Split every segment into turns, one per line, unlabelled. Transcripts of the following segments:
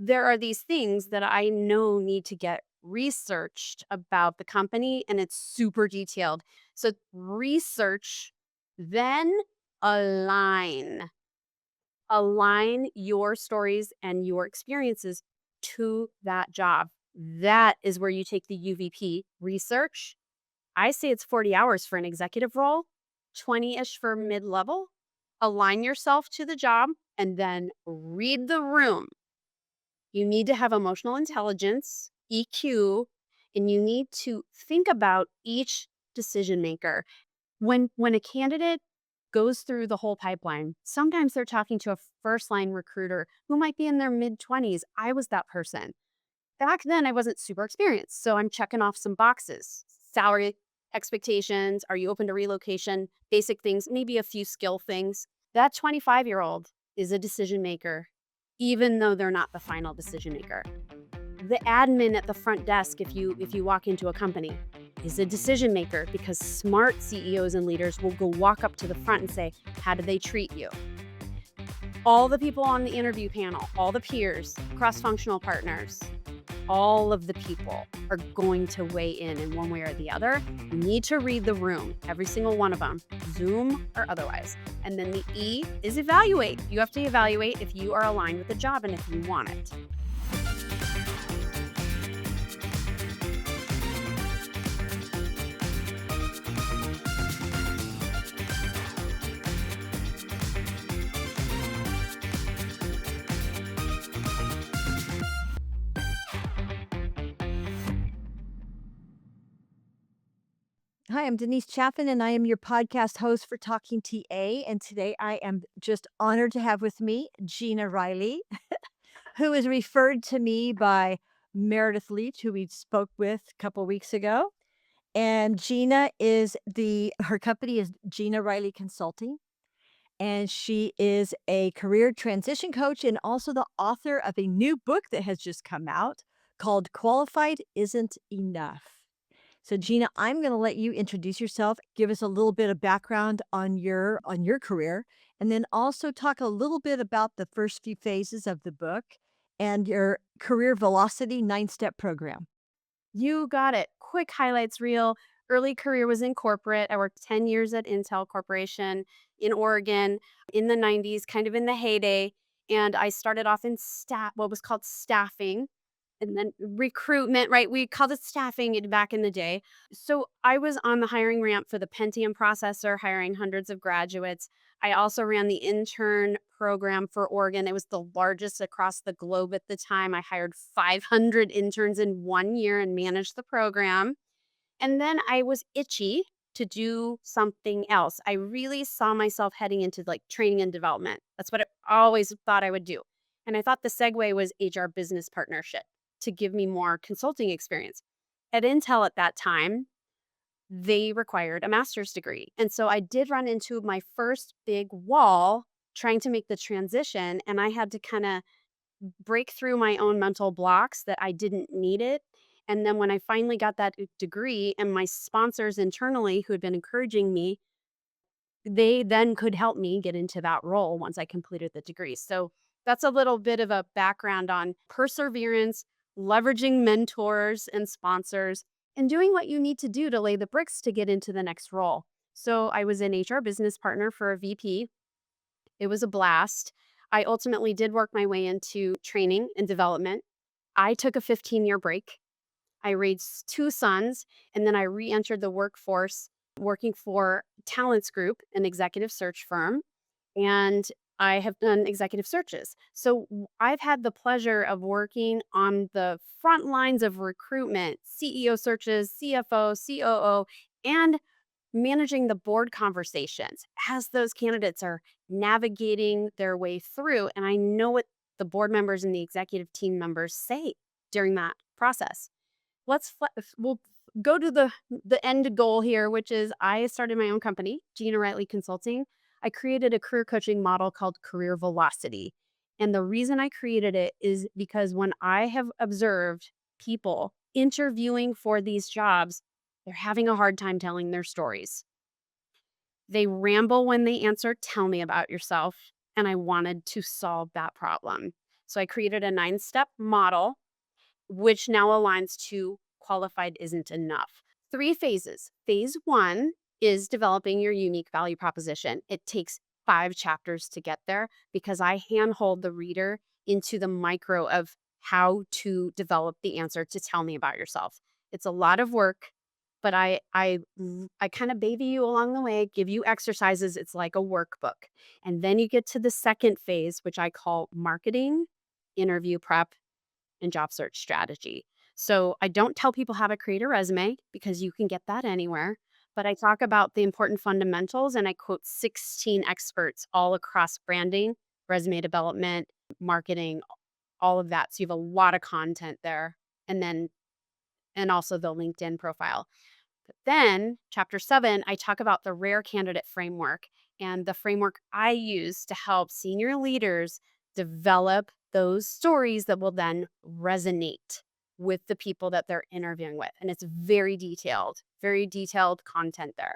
there are these things that I know need to get researched about the company, and it's super detailed. So research, then align. Align your stories and your experiences to that job. That is where you take the UVP research. I say it's 40 hours for an executive role, 20-ish for mid-level. Align yourself to the job and then read the room. You need to have emotional intelligence, EQ, and you need to think about each decision maker. When a candidate goes through the whole pipeline, sometimes they're talking to a first line recruiter who might be in their mid 20s. I was that person. Back then, I wasn't super experienced. So I'm checking off some boxes. Salary expectations. Are you open to relocation? Basic things, maybe a few skill things. That 25-year-old is a decision maker, even though they're not the final decision maker. The admin at the front desk, if you walk into a company, is a decision maker because smart CEOs and leaders will go walk up to the front and say, how do they treat you? All the people on the interview panel, all the peers, cross-functional partners, all of the people are going to weigh in one way or the other. You need to read the room, every single one of them, Zoom or otherwise. And then the E is evaluate. You have to evaluate if you are aligned with the job and if you want it.
Hi, I'm Denise Chaffin, and I am your podcast host for Talking TA. And today I am just honored to have with me Gina Riley, who is referred to me by Meredith Leach, who we spoke with a couple weeks ago. And Gina is her company is Gina Riley Consulting, and she is a career transition coach and also the author of a new book that has just come out called Qualified Isn't Enough. So Gina, I'm going to let you introduce yourself, give us a little bit of background on your career, and then also talk a little bit about the first few phases of the book and your career velocity 9-step program.
You got it. Quick highlights reel. Early career was in corporate. I worked 10 years at Intel Corporation in Oregon in the 90s, kind of in the heyday. And I started off in what was called staffing and then recruitment, right? We called it staffing back in the day. So I was on the hiring ramp for the Pentium processor, hiring hundreds of graduates. I also ran the intern program for Oregon. It was the largest across the globe at the time. I hired 500 interns in 1 year and managed the program. And then I was itchy to do something else. I really saw myself heading into like training and development. That's what I always thought I would do. And I thought the segue was HR business partnership to give me more consulting experience. At Intel at that time, they required a master's degree. And so I did run into my first big wall trying to make the transition. And I had to kind of break through my own mental blocks that I didn't need it. And then when I finally got that degree and my sponsors internally who had been encouraging me, they then could help me get into that role once I completed the degree. So that's a little bit of a background on perseverance, leveraging mentors and sponsors, and doing what you need to do to lay the bricks to get into the next role. So I was an HR business partner for a VP. It was a blast. I ultimately did work my way into training and development. I took a 15-year break. I raised two sons, and then I re-entered the workforce working for Talents Group, an executive search firm, and I have done executive searches. So I've had the pleasure of working on the front lines of recruitment, CEO searches, CFO, COO, and managing the board conversations as those candidates are navigating their way through. And I know what the board members and the executive team members say during that process. We'll go to the end goal here, which is I started my own company, Gina Riley Consulting. I created a career coaching model called Career Velocity. And the reason I created it is because when I have observed people interviewing for these jobs, they're having a hard time telling their stories. They ramble when they answer, tell me about yourself. And I wanted to solve that problem. So I created a 9-step model, which now aligns to qualified isn't enough. 3 phases. Phase 1 is developing your unique value proposition. It takes 5 chapters to get there because I handhold the reader into the micro of how to develop the answer to tell me about yourself. It's a lot of work, but I kind of baby you along the way, give you exercises. It's like a workbook. And then you get to the second phase, which I call marketing, interview prep, and job search strategy. So I don't tell people how to create a resume because you can get that anywhere, but I talk about the important fundamentals and I quote 16 experts all across branding, resume development, marketing, all of that. So you have a lot of content there. And then, and also the LinkedIn profile. But then, chapter 7, I talk about the rare candidate framework and the framework I use to help senior leaders develop those stories that will then resonate with the people that they're interviewing with. And it's very detailed content there.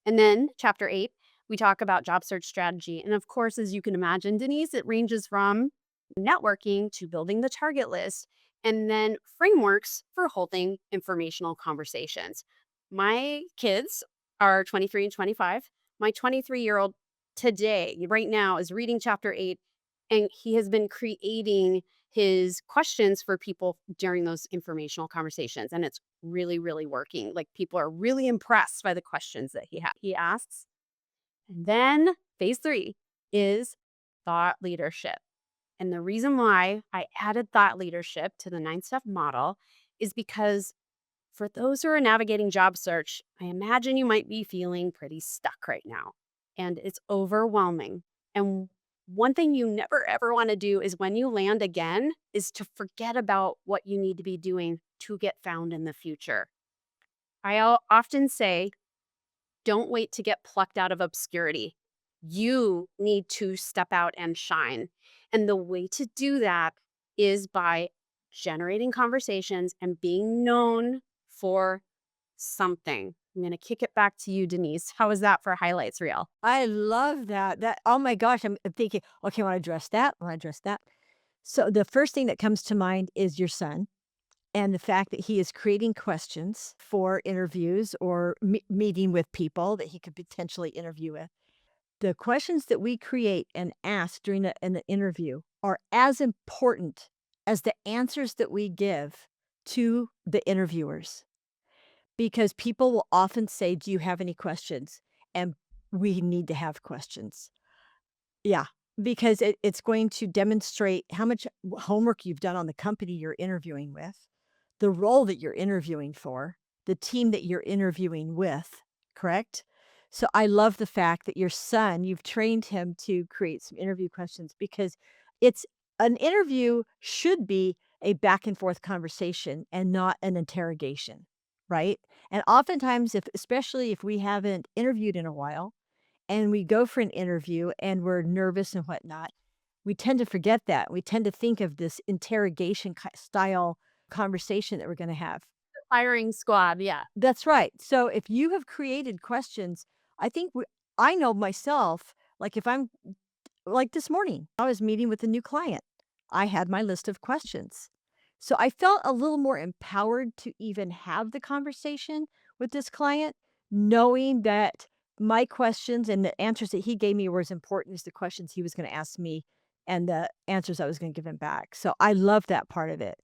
And then chapter 8, we talk about job search strategy. And of course, as you can imagine, Denise, it ranges from networking to building the target list and then frameworks for holding informational conversations. My kids are 23 and 25. My 23-year-old today, right now, is reading chapter 8, and he has been creating his questions for people during those informational conversations. And it's really, really working. Like people are really impressed by the questions that he asks. And then phase 3 is thought leadership. And the reason why I added thought leadership to the 9-step model is because for those who are navigating job search, I imagine you might be feeling pretty stuck right now and it's overwhelming. And one thing you never ever want to do is when you land again is to forget about what you need to be doing to get found in the future. Often say, don't wait to get plucked out of obscurity. You need to step out and shine. And the way to do that is by generating conversations and being known for something. I'm going to kick it back to you, Denise. How is that for highlights reel?
I love that. Oh my gosh, I'm thinking, okay, I want to address that. I want to address that. So the first thing that comes to mind is your son and the fact that he is creating questions for interviews or meeting with people that he could potentially interview with. The questions that we create and ask during the interview are as important as the answers that we give to the interviewers because people will often say, "Do you have any questions?" And we need to have questions. Yeah, because it's going to demonstrate how much homework you've done on the company you're interviewing with, the role that you're interviewing for, the team that you're interviewing with, correct? So I love the fact that your son, you've trained him to create some interview questions because it's an interview should be a back and forth conversation and not an interrogation, right? And oftentimes, if especially if we haven't interviewed in a while, and we go for an interview and we're nervous and whatnot, we tend to forget that. We tend to think of this interrogation style conversation that we're going to have.
Firing squad. Yeah.
That's right. So if you have created questions, I think I know myself, like if I'm like this morning, I was meeting with a new client. I had my list of questions. So I felt a little more empowered to even have the conversation with this client, knowing that my questions and the answers that he gave me were as important as the questions he was going to ask me and the answers I was going to give him back. So I love that part of it.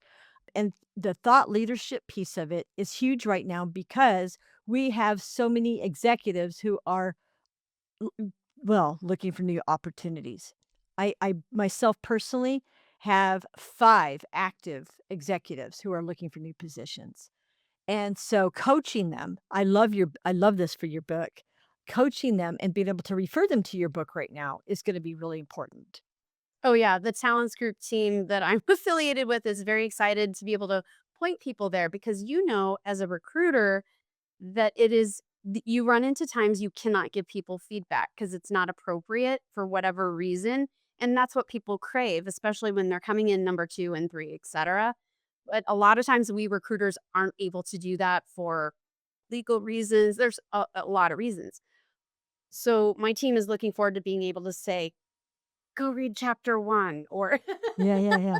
And the thought leadership piece of it is huge right now because we have so many executives who are well, looking for new opportunities. I myself personally have 5 active executives who are looking for new positions. And so coaching them, I love this for your book. Coaching them and being able to refer them to your book right now is gonna be really important.
Oh, yeah. The talents group team that I'm affiliated with is very excited to be able to point people there because as a recruiter, that you run into times you cannot give people feedback because it's not appropriate for whatever reason. And that's what people crave, especially when they're coming in number 2 and 3, etc. But a lot of times we recruiters aren't able to do that for legal reasons. There's a lot of reasons. So my team is looking forward to being able to say, go read chapter 1 or
Yeah, yeah, yeah.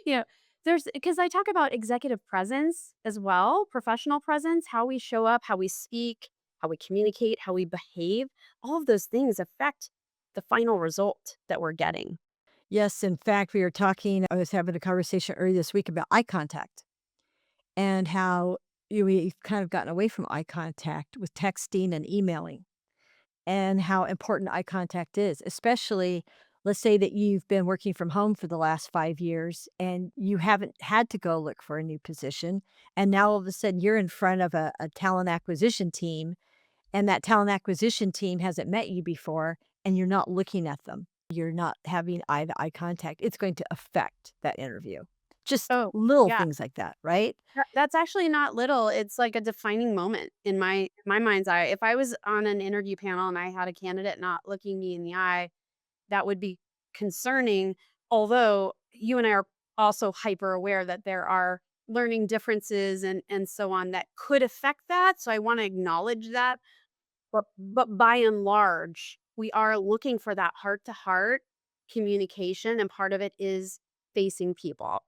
you know, there's because I talk about executive presence as well, professional presence, how we show up, how we speak, how we communicate, how we behave. All of those things affect the final result that we're getting.
Yes, in fact, we were talking I was having a conversation earlier this week about eye contact and how we've kind of gotten away from eye contact with texting and emailing. And how important eye contact is, especially let's say that you've been working from home for the last 5 years and you haven't had to go look for a new position. And now all of a sudden you're in front of a talent acquisition team, and that talent acquisition team hasn't met you before, and you're not looking at them. You're not having eye to eye contact. It's going to affect that interview. Just
Oh,
little
yeah.
things like that, right?
That's actually not little. It's like a defining moment in my mind's eye. If I was on an interview panel and I had a candidate not looking me in the eye, that would be concerning. Although you and I are also hyper aware that there are learning differences and so on that could affect that. So I want to acknowledge that. But by and large, we are looking for that heart to heart communication, and part of it is facing people.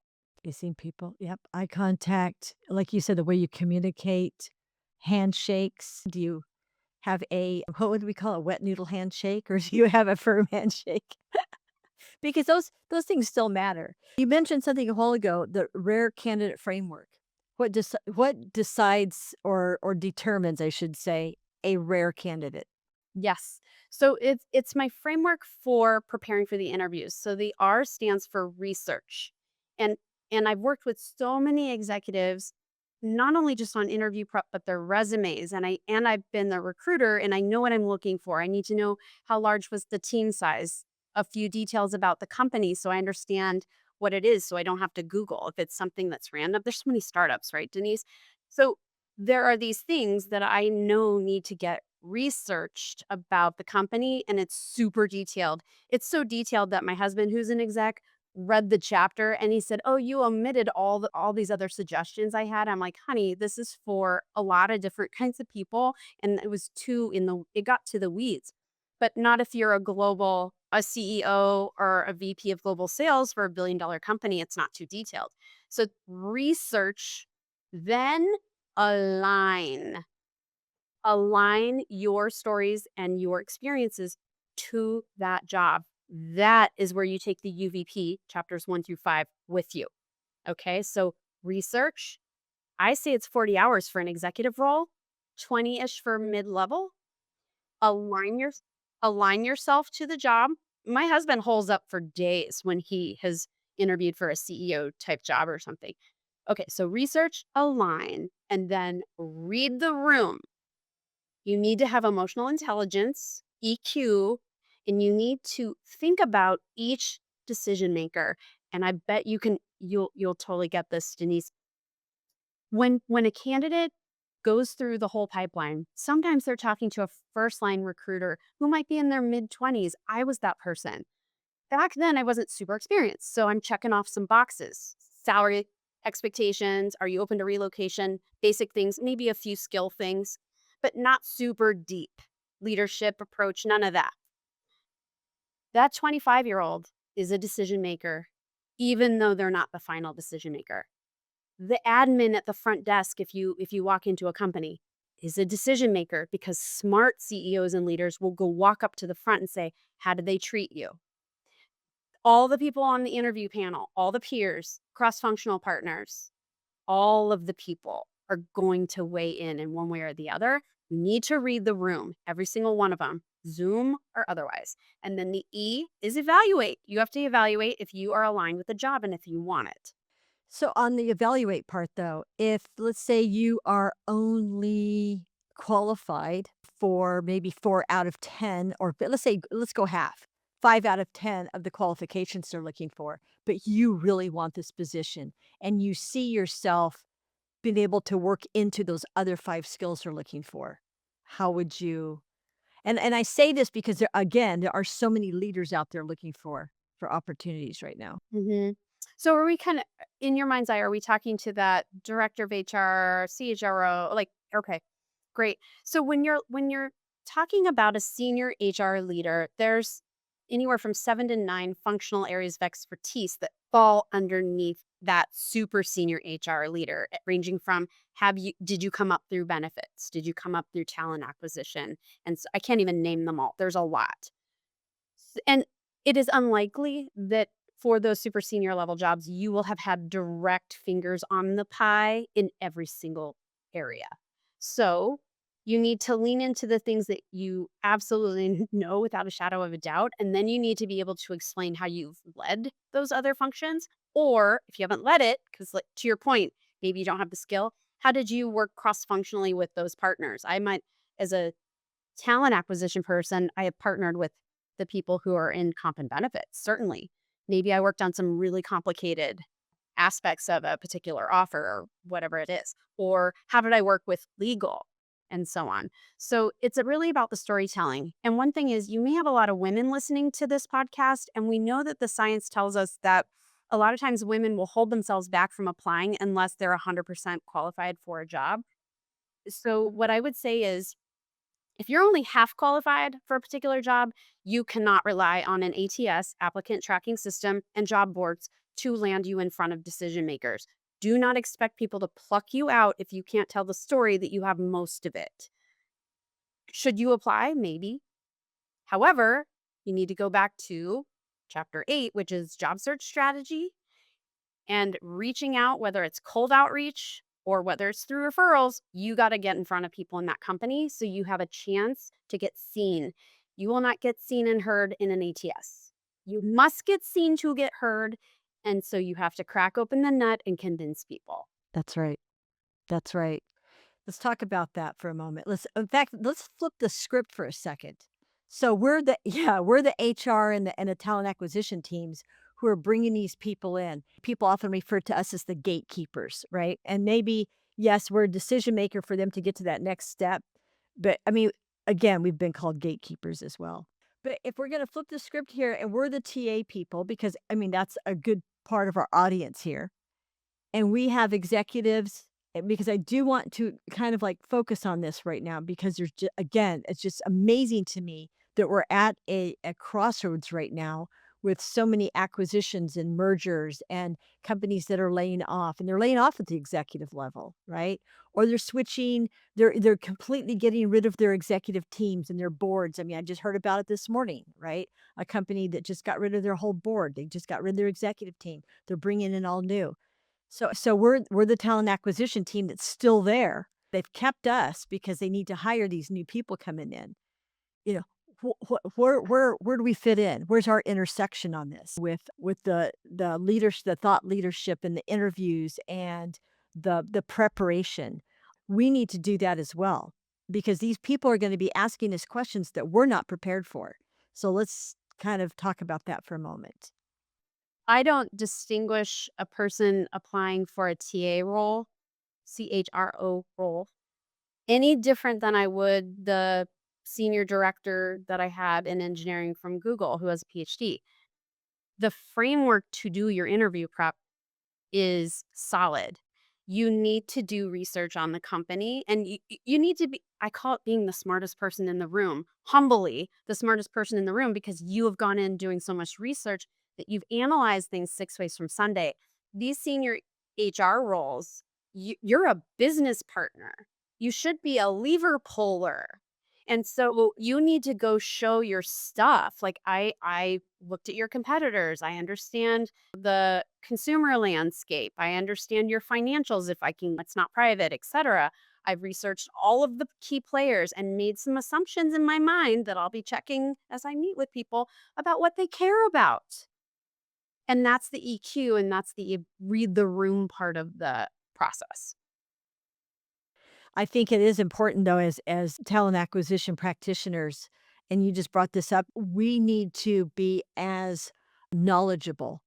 Facing people, yep. Eye contact, like you said, the way you communicate, handshakes. Do you have a what would we call a wet noodle handshake, or do you have a firm handshake? Because those things still matter. You mentioned something a while ago, the rare candidate framework. What decides or determines, I should say, a rare candidate?
Yes. So it's my framework for preparing for the interviews. So the R stands for research. And and I've worked with so many executives not only just on interview prep but their resumes, and I've been the recruiter and I know what I'm looking for. I need to know how large was the team size, a few details about the company so I understand what it is so I don't have to Google if it's something that's random. There's so many startups, right, Denise? So there are these things that I know need to get researched about the company, and it's super detailed. It's so detailed that my husband, who's an exec, read the chapter and he said, "Oh, you omitted all these other suggestions I had." I'm like, "Honey, this is for a lot of different kinds of people." And it was too in the it got to the weeds. But not if you're a CEO or a VP of global sales for a $1 billion company, it's not too detailed. So research, then align. Align your stories and your experiences to that job. That is where you take the UVP chapters 1 through 5 with you. Okay? So research, I say it's 40 hours for an executive role, 20-ish for mid-level. Align your align yourself to the job. My husband holds up for days when he has interviewed for a CEO type job or something. Okay, so research, align, and then read the room. You need to have emotional intelligence, EQ, and you need to think about each decision maker. And I bet you'll totally get this, Denise. When a candidate goes through the whole pipeline, sometimes they're talking to a first line recruiter who might be in their mid 20s. I was that person. Back then, I wasn't super experienced, so I'm checking off some boxes. Salary expectations, are you open to relocation? Basic things, maybe a few skill things, but not super deep. Leadership approach, none of that. That 25-year-old is a decision maker, even though they're not the final decision maker. The admin at the front desk, if you walk into a company, is a decision maker because smart CEOs and leaders will go walk up to the front and say, "How did they treat you?" All the people on the interview panel, all the peers, cross-functional partners, all of the people are going to weigh in one way or the other. You need to read the room, every single one of them, Zoom or otherwise. And then the E is evaluate. You have to evaluate if you are aligned with the job and if you want it.
So on the evaluate part though, if let's say you are only qualified for maybe 4 out of 10, or but let's say let's go half. 5 out of 10 of the qualifications they're looking for, but you really want this position and you see yourself being able to work into those other 5 skills they're looking for. How would you and I say this because there are so many leaders out there looking for opportunities right now.
Mhm. So are we kinda in your mind's eye, are we talking to that director of HR, CHRO? Like, okay, great. So when you're talking about a senior HR leader, there's anywhere from 7 to 9 functional areas of expertise that fall underneath that super senior HR leader, ranging from did you come up through benefits? Did you come up through talent acquisition? And I can't even name them all. There's a lot. And it is unlikely that for those super senior level jobs, you will have had direct fingers on the pie in every single area. So you need to lean into the things that you absolutely know without a shadow of a doubt. And then you need to be able to explain how you've led those other functions. Or if you haven't led it, because like, to your point, maybe you don't have the skill, how did you work cross functionally with those partners? I might, as a talent acquisition person, I have partnered with the people who are in comp and benefits, certainly. Maybe I worked on some really complicated aspects of a particular offer or whatever it is. Or how did I work with legal and so on? So it's really about the storytelling. And one thing is, you may have a lot of women listening to this podcast, and we know that the science tells us that a lot of times women will hold themselves back from applying unless they're 100% qualified for a job. So, what I would say is, if you're only half qualified for a particular job, you cannot rely on an ATS, applicant tracking system, and job boards to land you in front of decision makers. Do not expect people to pluck you out if you can't tell the story that you have most of it. Should you apply? Maybe. However, you need to go back to chapter 8, which is job search strategy and reaching out, whether it's cold outreach or whether it's through referrals, you got to get in front of people in that company so you have a chance to get seen. You will not get seen and heard in an ATS. You must get seen to get heard. And so you have to crack open the nut and convince people.
That's right. That's right. Let's talk about that for a moment. Let's flip the script for a second. So we're the yeah, we're the HR and the talent acquisition teams who are bringing these people in. People often refer to us as the gatekeepers, right? And maybe yes, we're a decision maker for them to get to that next step. But I mean, again, we've been called gatekeepers as well. But if we're going to flip the script here and we're the TA people, because I mean, that's a good part of our audience here and we have executives because I do want to kind of like focus on this right now because again, it's just amazing to me that we're at a crossroads right now with so many acquisitions and mergers and companies that are laying off and they're laying off at the executive level, right? Or they're switching, they're completely getting rid of their executive teams and their boards. I mean, I just heard about it this morning, right? A company that just got rid of their whole board. They just got rid of their executive team. They're bringing in all new. So we're the talent acquisition team that's still there. They've kept us because they need to hire these new people coming in. You know, where do we fit in? Where's our intersection on this with the leadership, the thought leadership, and the interviews and the preparation? We need to do that as well because these people are going to be asking us questions that we're not prepared for. So let's kind of talk about that for a moment.
I don't distinguish a person applying for a TA role, CHRO role, any different than I would the senior director that I had in engineering from Google who has a PhD. The framework to do your interview prep is solid. You need to do research on the company and you need to be, I call it being the smartest person in the room, humbly the smartest person in the room because you have gone in doing so much research that you've analyzed things 6 ways from Sunday. These senior HR roles, you're a business partner. You should be a lever puller. And so you need to go show your stuff. Like I looked at your competitors. I understand the consumer landscape. I understand your financials if I can, it's not private, etc. I've researched all of the key players and made some assumptions in my mind that I'll be checking as I meet with people about what they care about. And that's the EQ and that's the read the room part of the process.
I think it is important though as talent acquisition practitioners, and you just brought this up, we need to be as knowledgeable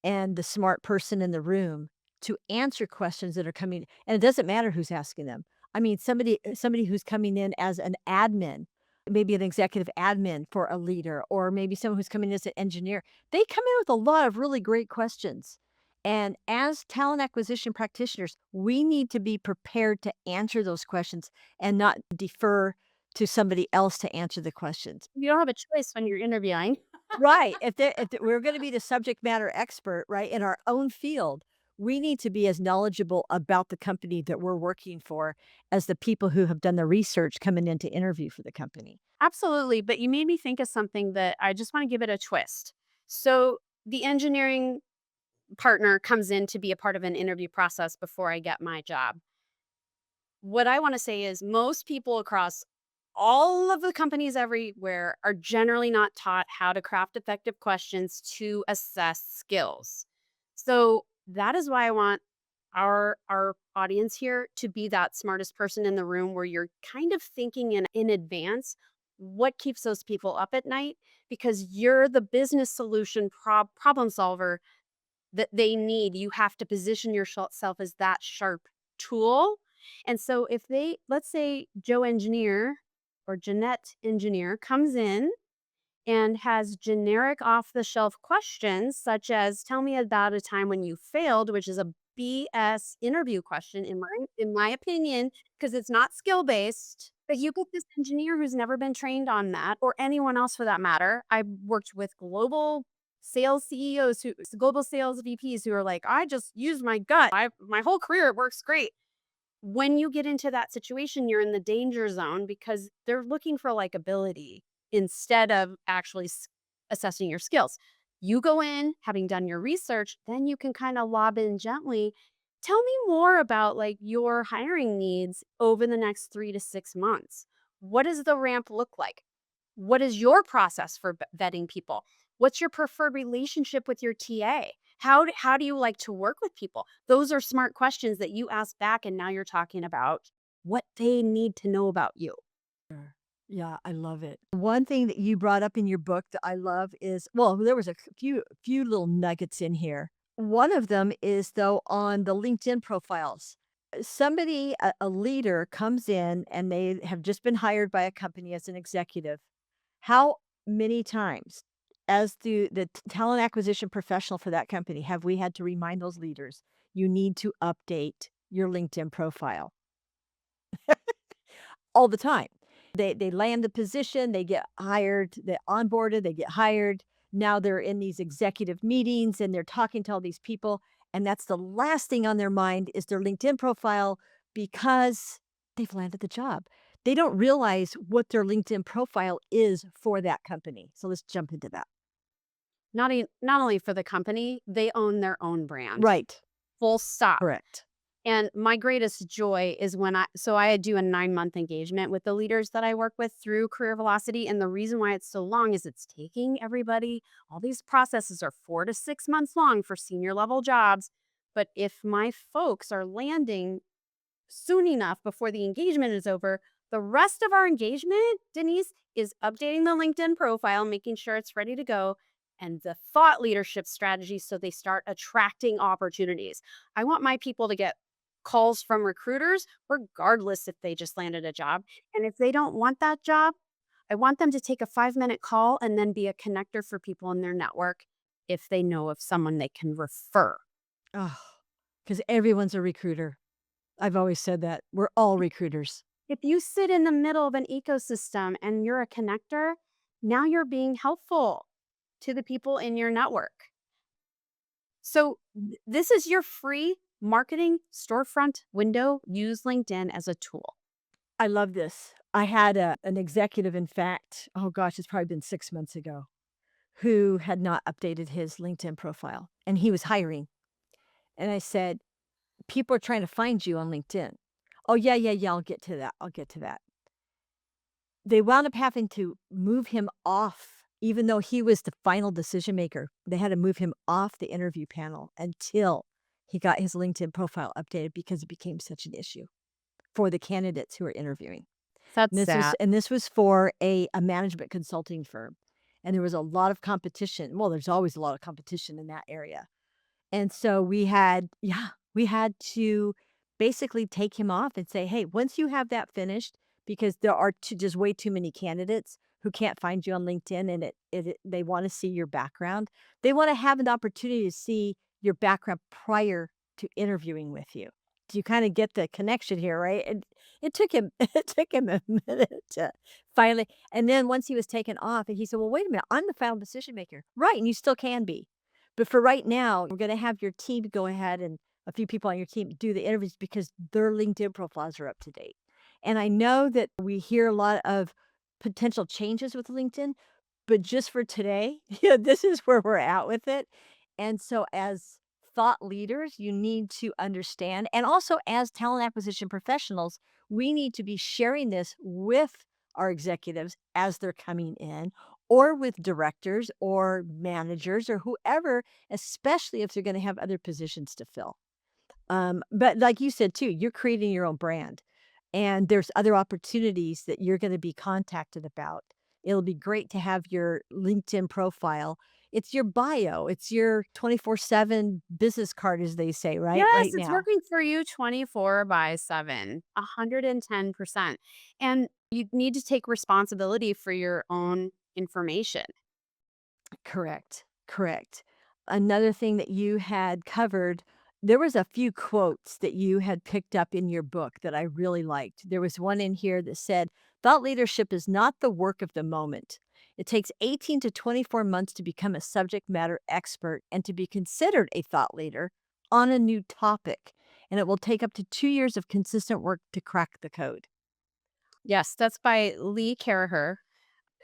and the smart person in the room to answer questions that are coming and it doesn't matter who's asking them. I mean, somebody who's coming in as an admin, maybe an executive admin for a leader, or maybe someone who's coming in as an engineer, they come in with a lot of really great questions. And as talent acquisition practitioners, we need to be prepared to answer those questions and not defer to somebody else to answer the questions.
You don't have a choice when you're interviewing.
Right, we're gonna be the subject matter expert, right, in our own field, we need to be as knowledgeable about the company that we're working for as the people who have done the research coming in to interview for the company.
Absolutely, but you made me think of something that I just wanna give it a twist. So, the engineering partner comes in to be a part of an interview process before I get my job. What I wanna say is most people across all of the companies everywhere are generally not taught how to craft effective questions to assess skills. So, that is why I want our audience here to be that smartest person in the room where you're kind of thinking in advance what keeps those people up at night because you're the business solution problem solver that they need. You have to position yourself as that sharp tool. And so if they, let's say Joe engineer or Jeanette engineer comes in and has generic off the shelf questions such as tell me about a time when you failed, which is a BS interview question in my opinion because it's not skill based. But you get this engineer who's never been trained on that or anyone else for that matter. I worked with global sales CEOs who global sales VPs who are like, I just use my gut. My whole career it works great. When you get into that situation, you're in the danger zone because they're looking for likability instead of actually assessing your skills. You go in having done your research, then you can kind of lob in gently. Tell me more about like your hiring needs over the next 3 to 6 months. What does the ramp look like? What is your process for vetting people? What's your preferred relationship with your TA? How do you like to work with people? Those are smart questions that you ask back, and now you're talking about what they need to know about you.
Sure. Yeah, I love it. One thing that you brought up in your book that I love is well, there was a few little nuggets in here. One of them is though on the LinkedIn profiles. Somebody, a leader comes in and they have just been hired by a company as an executive. How many times as the talent acquisition professional for that company have we had to remind those leaders, you need to update your LinkedIn profile? All the time. They land the position, they get hired, they onboarded, they get hired. Now they're in these executive meetings and they're talking to all these people, and that's the last thing on their mind is their LinkedIn profile because they've landed the job. They don't realize what their LinkedIn profile is for that company. So let's jump into that.
Not only for the company, they own their own brand.
Right.
Full stop.
Correct.
And my greatest joy is when I do a 9-month engagement with the leaders that I work with through Career Velocity, and the reason why it's so long is it's taking everybody all these processes are 4 to 6 months long for senior level jobs, but if my folks are landing soon enough before the engagement is over, the rest of our engagement, Denise, is updating the LinkedIn profile, making sure it's ready to go, and the thought leadership strategy so they start attracting opportunities. I want my people to get calls from recruiters, regardless if they just landed a job. And if they don't want that job, I want them to take a 5-minute call and then be a connector for people in their network if they know of someone they can refer.
Oh, because everyone's a recruiter. I've always said that. We're all recruiters.
If you sit in the middle of an ecosystem and you're a connector, now you're being helpful to the people in your network. So, this is your free marketing storefront window. Use LinkedIn as a tool.
I love this. I had an executive, in fact, oh gosh, it's probably been 6 months ago, who had not updated his LinkedIn profile, and he was hiring. And I said, "People are trying to find you on LinkedIn." "Oh, yeah, yeah, yeah, I'll get to that, I'll get to that." They wound up having to move him off, even though he was the final decision maker. They had to move him off the interview panel until he got his LinkedIn profile updated because it became such an issue for the candidates who were interviewing.
That's
And this was
sad.
for a management consulting firm, and there was a lot of competition. Well, there's always a lot of competition in that area. And so we had to basically take him off and say, "Hey, once you have that finished," because there are just way too many candidates who can't find you on LinkedIn and they wanna see your background. They wanna have an opportunity to see your background prior to interviewing with you. Do you kinda get the connection here, right? And it took him it took him a minute to finally, and then once he was taken off, and he said, "Well, wait a minute, I'm the final decision maker." "Right, and you still can be. But for right now, we're gonna have your team go ahead, and a few people on your team do the interviews because their LinkedIn profiles are up to date." And I know that we hear a lot of potential changes with LinkedIn, but just for today, yeah, this is where we're at with it. And so as thought leaders, you need to understand, and also as talent acquisition professionals, we need to be sharing this with our executives as they're coming in, or with directors or managers or whoever, especially if they're going to have other positions to fill. But like you said too, you're creating your own brand, and there's other opportunities that you're gonna be contacted about. It'll be great to have your LinkedIn profile. It's your bio, it's your 24/7 business card, as they say, right
Yes, it's
now.
working for you 24 by 7, 110%. And you need to take responsibility for your own information.
Correct, correct. Another thing that you had covered, there was a few quotes that you had picked up in your book that I really liked. There was one in here that said, "Thought leadership is not the work of the moment. It takes 18 to 24 months to become a subject matter expert and to be considered a thought leader on a new topic. And it will take up to 2 years of consistent work to crack the code."
Yes, that's by Lee Caraher,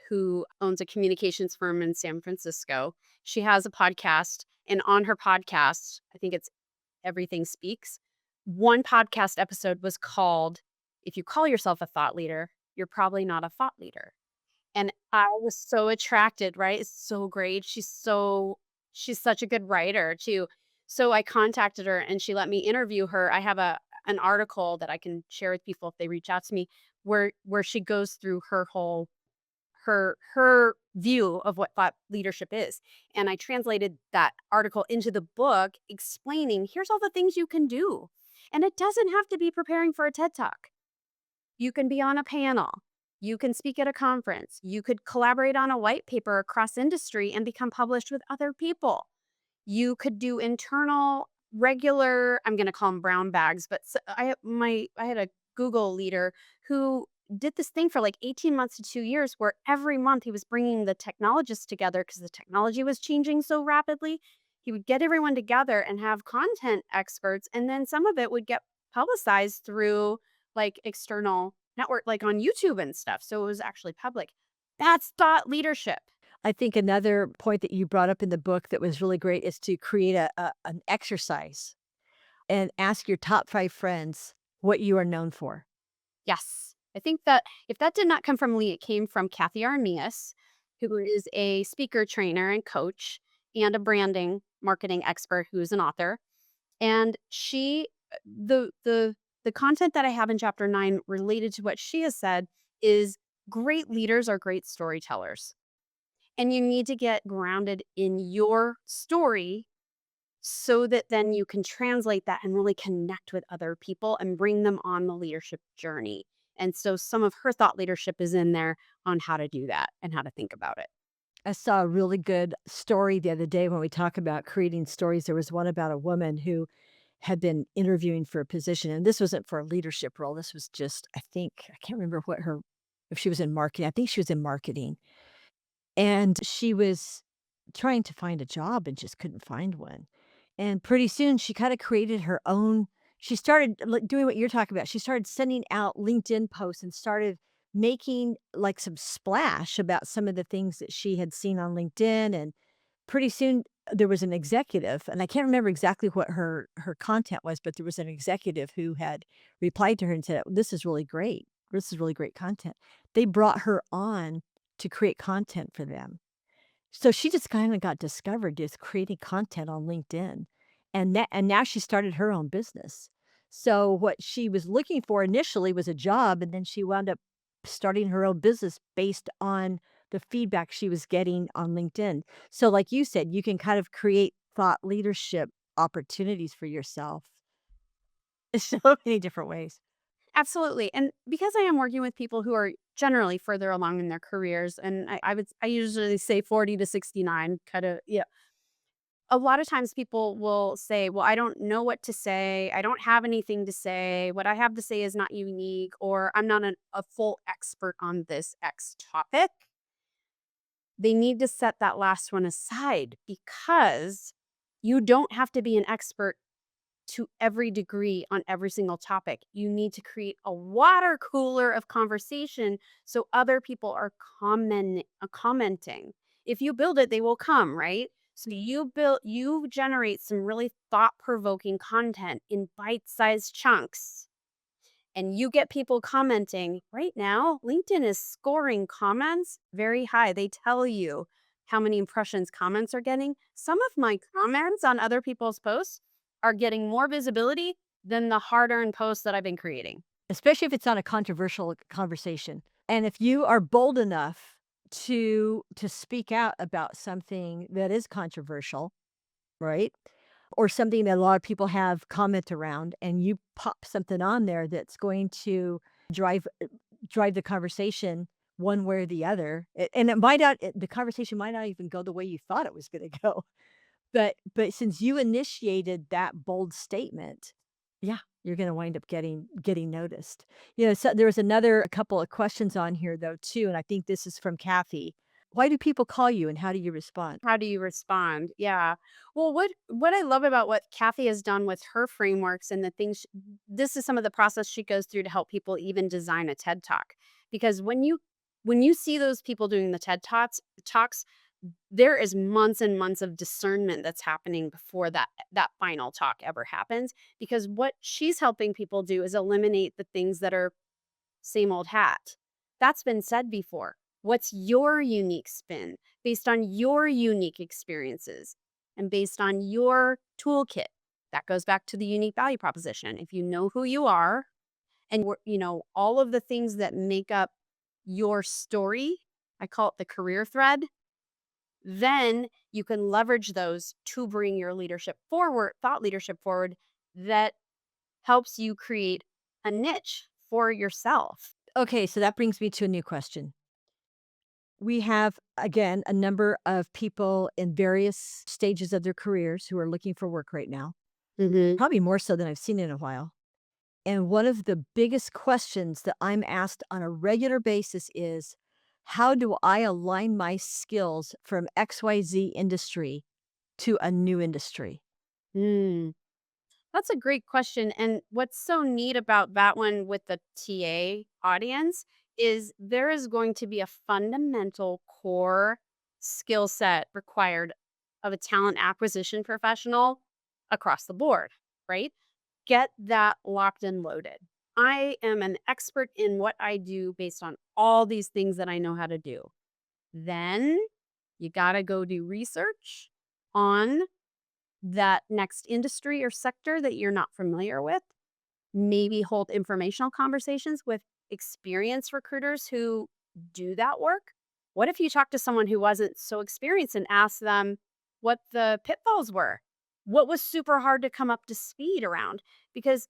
who owns a communications firm in San Francisco. She has a podcast, and on her podcast, I think it's Everything Speaks. One podcast episode was called, If You Call Yourself a Thought Leader, You're Probably Not a Thought Leader. And I was so attracted, right? It's so great. She's such a good writer too. So I contacted her and she let me interview her. I have a an article that I can share with people if they reach out to me where she goes through her whole her view of what thought leadership is. And I translated that article into the book explaining here's all the things you can do. And it doesn't have to be preparing for a TED Talk. You can be on a panel. You can speak at a conference. You could collaborate on a white paper across industry and become published with other people. You could do internal, regular, I'm gonna call them brown bags, but I had a Google leader who did this thing for like 18 months to 2 years where every month he was bringing the technologists together because the technology was changing so rapidly. He would get everyone together and have content experts, and then some of it would get publicized through, like, external network, like on YouTube and stuff, so it was actually public. That's thought leadership.
I think another point that you brought up in the book that was really great is to create an exercise and ask your top 5 friends what you are known for.
Yes. I think that if that did not come from Lee, it came from Kathy Armias, who is a speaker trainer and coach and a branding marketing expert who's an author. And the content that I have in chapter 9 related to what she has said is great leaders are great storytellers. And you need to get grounded in your story so that then you can translate that and really connect with other people and bring them on the leadership journey. And so some of her thought leadership is in there on how to do that and how to think about it.
I saw a really good story the other day when we talk about creating stories. There was one about a woman who had been interviewing for a position, and this wasn't for a leadership role. This was just, I think, I can't remember what her, if she was in marketing. I think she was in marketing. And she was trying to find a job and just couldn't find one. And pretty soon she kind of created her own. She started doing what you're talking about. She started sending out LinkedIn posts and started making like some splash about some of the things that she had seen on LinkedIn. And pretty soon there was an executive, and I can't remember exactly what her content was, but there was an executive who had replied to her and said, "This is really great. This is really great content." They brought her on to create content for them. So she just kinda got discovered just creating content on LinkedIn, and now she started her own business. So what she was looking for initially was a job, and then she wound up starting her own business based on the feedback she was getting on LinkedIn. So like you said, you can kind of create thought leadership opportunities for yourself in so many different ways.
Absolutely. And because I am working with people who are generally further along in their careers, and I usually say 40 to 69, kind of, yeah. A lot of times people will say, "Well, I don't know what to say. I don't have anything to say. What I have to say is not unique," or "I'm not a full expert on this X topic." They need to set that last one aside because you don't have to be an expert to every degree on every single topic. You need to create a water cooler of conversation so other people are commenting. If you build it, they will come, right? So you generate some really thought-provoking content in bite-sized chunks and you get people commenting. Right now, LinkedIn is scoring comments very high. They tell you how many impressions comments are getting. Some of my comments on other people's posts are getting more visibility than the hard-earned posts that I've been creating.
Especially if it's on a controversial conversation. And if you are bold enough to speak out about something that is controversial, right? Or something that a lot of people have comment around, and you pop something on there that's going to drive drive the conversation one way or the other. And the conversation might not even go the way you thought it was going to go. But since you initiated that bold statement, yeah, you're gonna wind up getting noticed. So there was a couple of questions on here though too, and I think this is from Kathy. Why do people call you and how do you respond?
How do you respond? Yeah. Well, what I love about what Kathy has done with her frameworks and the things this is some of the process she goes through to help people even design a TED Talk. Because when you see those people doing the TED Talks, there is months and months of discernment that's happening before that final talk ever happens because what she's helping people do is eliminate the things that are same old hat. That's been said before. What's your unique spin based on your unique experiences and based on your toolkit? That goes back to the unique value proposition. If you know who you are and all of the things that make up your story, I call it the career thread, then you can leverage those to bring your thought leadership forward that helps you create a niche for yourself.
Okay, so that brings me to a new question. We have again a number of people in various stages of their careers who are looking for work right now,
Mhm.
probably more so than I've seen in a while. And one of the biggest questions that I'm asked on a regular basis is, how do I align my skills from XYZ industry to a new industry?
Mm. That's a great question. And what's so neat about that one with the TA audience is there is going to be a fundamental core skill set required of a talent acquisition professional across the board, right? Get that locked and loaded. I am an expert in what I do based on all these things that I know how to do. Then you got to go do research on that next industry or sector that you're not familiar with. Maybe hold informational conversations with experienced recruiters who do that work. What if you talk to someone who wasn't so experienced and ask them what the pitfalls were? What was super hard to come up to speed around? Because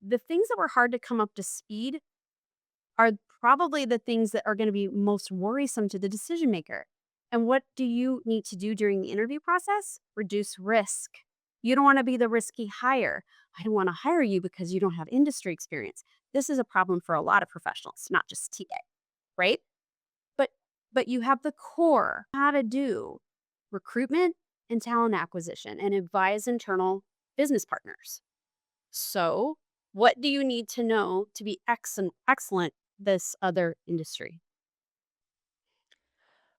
the things that were hard to come up to speed are probably the things that are going to be most worrisome to the decision maker. And what do you need to do during the interview process? Reduce risk. You don't want to be the risky hire. I don't want to hire you because you don't have industry experience. This is a problem for a lot of professionals, not just TA, right? But but you have the core how to do recruitment and talent acquisition and advise internal business partners. So, what do you need to know to be excellent this other industry?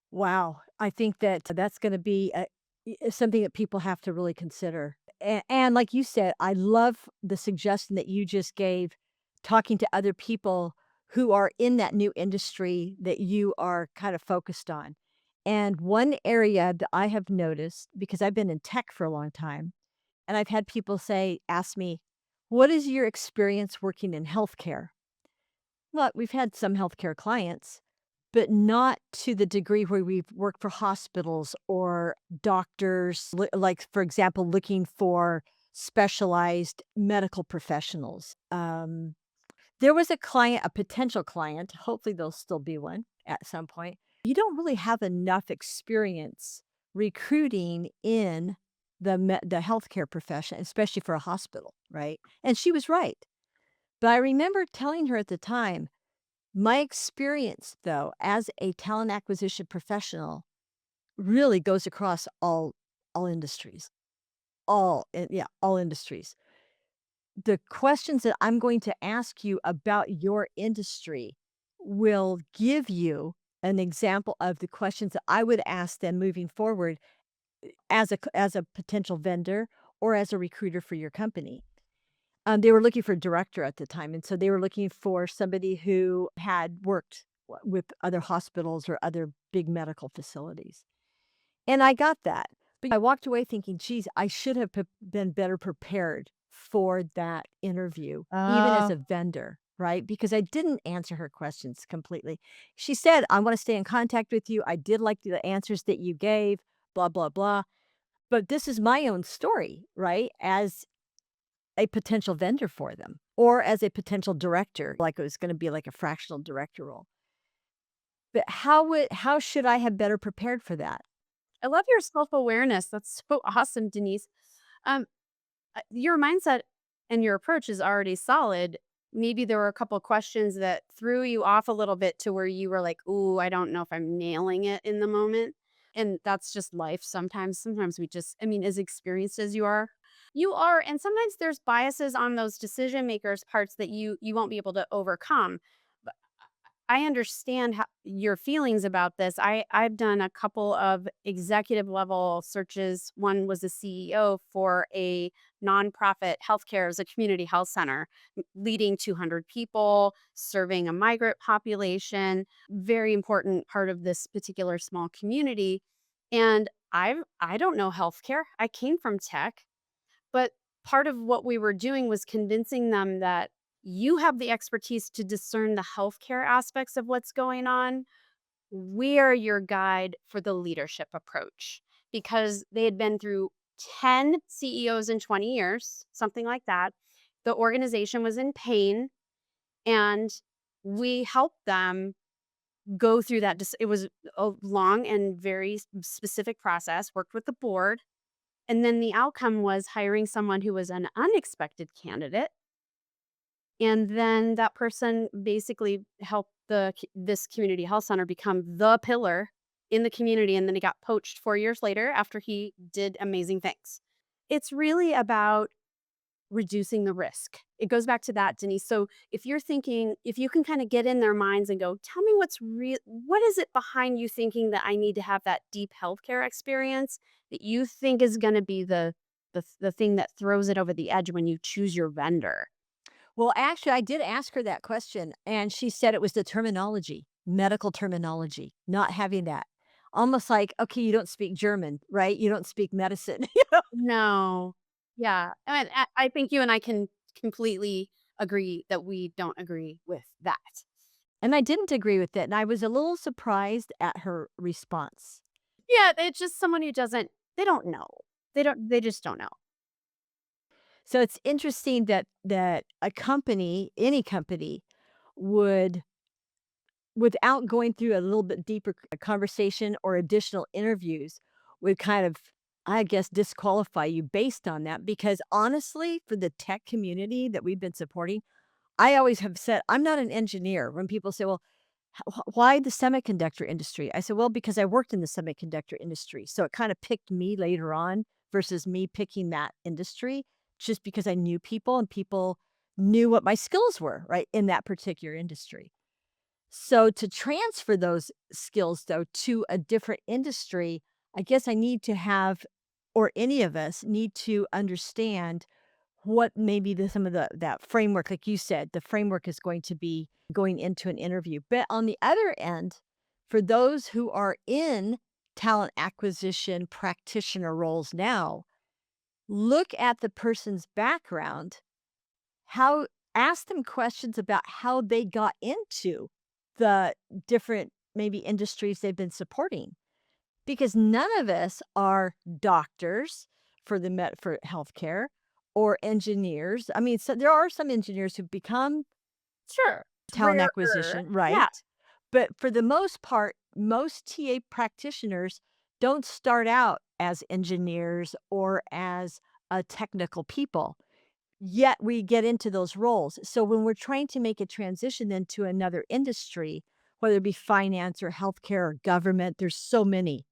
Wow, I think that that's going to be something that people have to really consider. And like you said, I love the suggestion that you just gave, talking to other people who are in that new industry that you are kind of focused on. And one area that I have noticed, because I've been in tech for a long time, and I've had people ask me, what is your experience working in healthcare? Well, we've had some healthcare clients, but not to the degree where we've worked for hospitals or doctors, like, for example, looking for specialized medical professionals. There was a potential client, hopefully there'll still be one at some point. You don't really have enough experience recruiting in the healthcare profession, especially for a hospital, right? And she was right. But I remember telling her at the time, my experience, though, as a talent acquisition professional really goes across all industries. All industries. The questions that I'm going to ask you about your industry will give you an example of the questions that I would ask them moving forward as a potential vendor or as a recruiter for your company. They were looking for a director at the time, and so they were looking for somebody who had worked with other hospitals or other big medical facilities. And I got that. But I walked away thinking, "Geez, I should have been better prepared for that interview, even as
Oh.
a vendor," right? Because I didn't answer her questions completely. She said, "I want to stay in contact with you. I did like the answers that you gave, blah, blah, blah." But this is my own story, right? As a potential vendor for them or as a potential director, like it was going to be like a fractional director role. But how should I have better prepared for that?
I love your self-awareness. That's so awesome, Denise. Um, your mindset and your approach is already solid. Maybe there were a couple questions that threw you off a little bit to where you were like, "Ooh, I don't know if I'm nailing it in the moment." And that's just life sometimes. Sometimes we just, I mean, as experienced as you are, and sometimes there's biases on those decision makers' parts that you won't be able to overcome. But I understand how your feelings about this. I've done a couple of executive level searches. One was a CEO for a nonprofit healthcare as a community health center, leading 200 people, serving a migrant population, very important part of this particular small community. And I don't know healthcare. I came from tech. But part of what we were doing was convincing them that you have the expertise to discern the healthcare aspects of what's going on. We are your guide for the leadership approach because they had been through 10 CEOs in 20 years, something like that. The organization was in pain and we helped them go through that. It was a long and very specific process, worked with the board, and then the outcome was hiring someone who was an unexpected candidate, and then that person basically helped this community health center become the pillar in the community, and then he got poached 4 years later after he did amazing things. It's really about reducing the risk. It goes back to that, Denise. So if you're thinking, if you can kind of get in their minds and go, tell me what's real, what is it behind you thinking that I need to have that deep healthcare experience that you think is going to be the thing that throws it over the edge when you choose your vendor?
Well, actually, I did ask her that question, and she said it was the terminology, medical terminology, not having that. Almost like, okay, you don't speak German, right? You don't speak medicine.
No. Yeah. I think you and I can completely agree that we don't agree with that.
And I didn't agree with it. And I was a little surprised at her response.
Yeah, it's just someone who doesn't, they don't know. They just don't know.
So it's interesting that a company, any company, would without going through a little bit deeper conversation or additional interviews would kind of, I guess, disqualify you based on that. Because honestly, for the tech community that we've been supporting, I always have said, I'm not an engineer. When people say, well, why the semiconductor industry? I said, well, because I worked in the semiconductor industry. So it kind of picked me later on versus me picking that industry just because I knew people and people knew what my skills were, right, in that particular industry. So to transfer those skills though to a different industry, I guess I need to have, or any of us need to understand what maybe some of that framework, like you said, the framework is going to be going into an interview. But on the other end, for those who are in talent acquisition practitioner roles now, look at the person's background, how ask them questions about how they got into the different maybe industries they've been supporting, because none of us are doctors for for healthcare or engineers. I mean, so there are some engineers who become
Sure. It's
talent
rarer.
acquisition,
Yeah.
right? But for the most part, most TA practitioners don't start out as engineers or as technical people. Yet we get into those roles. So when we're trying to make a transition into another industry, whether it be finance or healthcare or government, there's so many.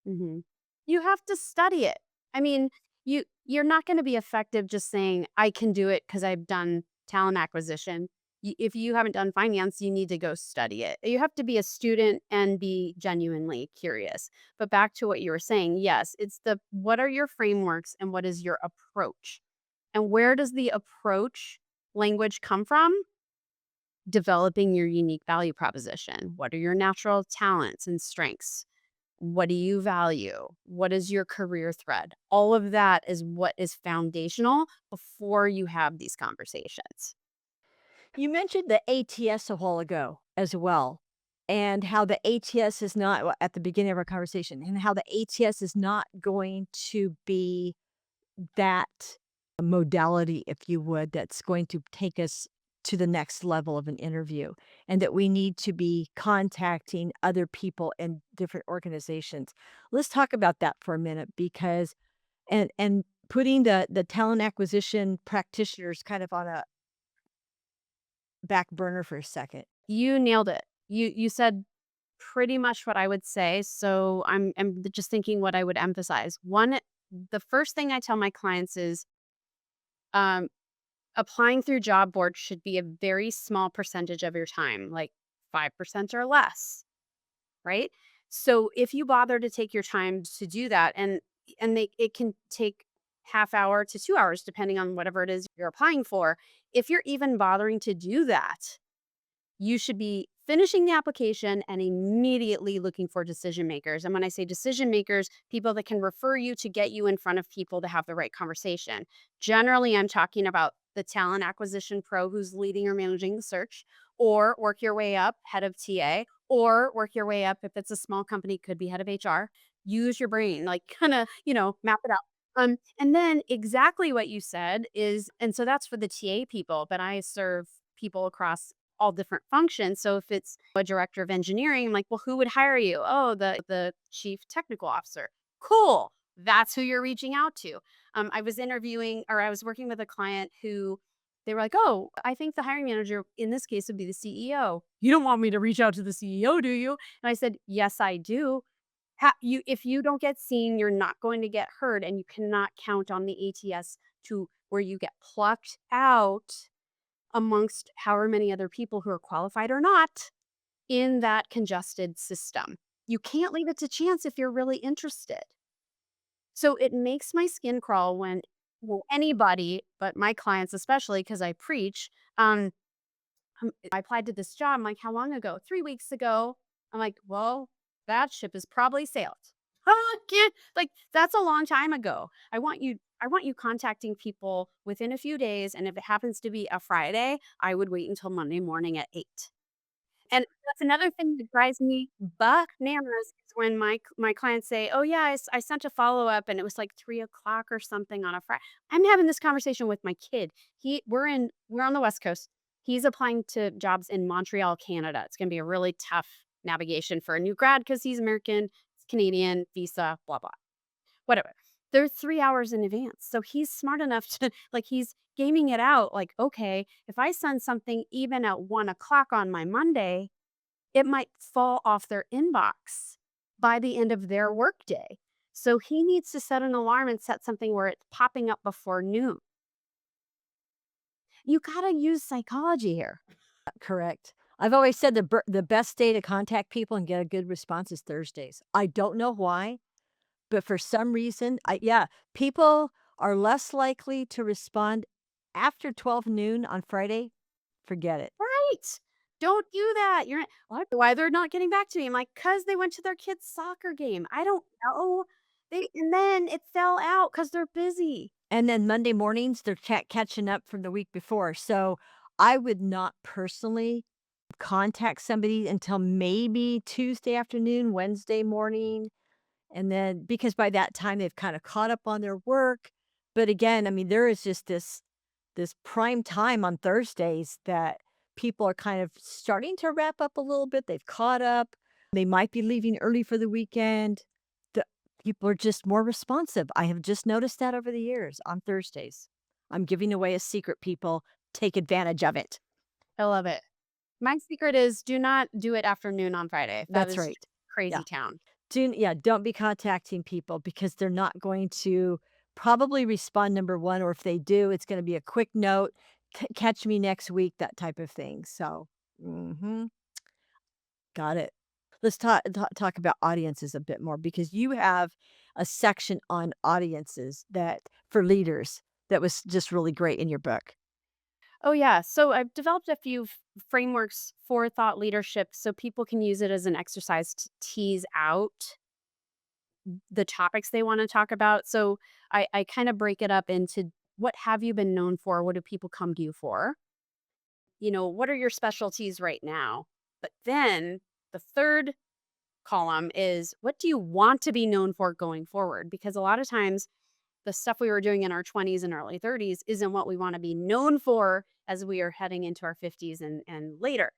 Mhm. You have to study it. I mean, you're not gonna be effective just saying, "I can do it because 'cause I've done talent acquisition." If you haven't done finance, you need to go study it. You have to be a student and be genuinely curious. But back to what you were saying, yes, it's the what are your frameworks and what is your approach? And where does the approach language come from? Developing your unique value proposition. What are your natural talents and strengths? What do you value? What is your career thread? All of that is what is foundational before you have these conversations.
You mentioned the ATS a while ago as well, and how the ATS is not well, at the beginning of our conversation, and how the ATS is not going to be that modality, if you would, that's going to take us to the next level of an interview, and that we need to be contacting other people in different organizations. Let's talk about that for a minute because and putting the talent acquisition practitioners kind of on a back burner for a second.
You nailed it. You said pretty much what I would say. So I'm just thinking what I would emphasize. One, the first thing I tell my clients is um, applying through job boards should be a very small percentage of your time, like 5% or less. Right? So if you bother to take your time to do that and it can take half hour to 2 hours depending on whatever it is you're applying for. If you're even bothering to do that, you should be finishing the application and immediately looking for decision makers. And when I say decision makers, people that can refer you to get you in front of people to have the right conversation. Generally, I'm talking about the talent acquisition pro who's leading or managing the search, or work your way up, head of TA, or work your way up if it's a small company, could be head of HR. Use your brain, like kind of, map it out. And then exactly what you said is, and so that's for the TA people, but I serve people across all different functions. So if it's a director of engineering, I'm like, well, who would hire you? Oh, the chief technical officer. Cool. That's who you're reaching out to. I was interviewing or I was working with a client who they were like, oh, I think the hiring manager in this case would be the CEO. You don't want me to reach out to the CEO, do you? And I said, yes, I do. If you don't get seen, you're not going to get heard, and you cannot count on the ATS to where you get plucked out amongst however many other people who are qualified or not in that congested system. You can't leave it to chance if you're really interested. So it makes my skin crawl when well, anybody, but my clients especially, because I preach, I applied to this job. I'm like, how long ago? 3 weeks ago. I'm like, well, that ship has probably sailed. Like that's a long time ago. I want you contacting people within a few days. And if it happens to be a Friday, I would wait until Monday morning at 8. And that's another thing that drives me bananas is when my clients say, "Oh, yeah, I sent a follow-up, and it was, like, 3 o'clock or something on a Friday." I'm having this conversation with my kid. We're on the West Coast. He's applying to jobs in Montreal, Canada. It's gonna be a really tough navigation for a new grad because he's American, he's Canadian, visa, blah, blah, whatever. They're 3 hours in advance, so he's smart enough to like, he's gaming it out, like, "Okay, if I send something even at 1 o'clock on my Monday, it might fall off their inbox by the end of their workday." So he needs to set an alarm and set something where it's popping up before noon. You gotta use psychology here.
Correct. I've always said the best day to contact people and get a good response is Thursdays. I don't know why, but for some reason, yeah, people are less likely to respond after 12 noon on Friday. Forget it.
Right. Don't do that. You're not why they're not getting back to me? I'm like, "'Cause they went to their kid's soccer game." I don't know. And then it fell out because 'cause they're busy.
And then Monday mornings, they're catching up from the week before. So I would not personally contact somebody until maybe Tuesday afternoon, Wednesday morning. And then because by that time they've kind of caught up on their work. But again, I mean, there is just this prime time on Thursdays that people are kind of starting to wrap up a little bit. They've caught up. They might be leaving early for the weekend. People are just more responsive. I have just noticed that over the years on Thursdays. I'm giving away a secret, people. Take advantage of it.
I love it. My secret is do not do it after noon on Friday. That
That's
is
right. Yeah.
crazy town.
Don't be contacting people because they're not going to probably respond, number 1, or if they do, it's gonna be a quick note, "Catch me next week," that type of thing. So, mhm, got it. Let's talk about audiences a bit more because you have a section on audiences that for leaders that was just really great in your book.
Oh, yeah. So I've developed a few frameworks for thought leadership so people can use it as an exercise to tease out the topics they want to talk about. So I kind of break it up into what have you been known for? What do people come to you for? What are your specialties right now? But then the third column is what do you want to be known for going forward? Because a lot of times the stuff we were doing in our 20s and early 30s isn't what we want to be known for as we are heading into our 50s and later.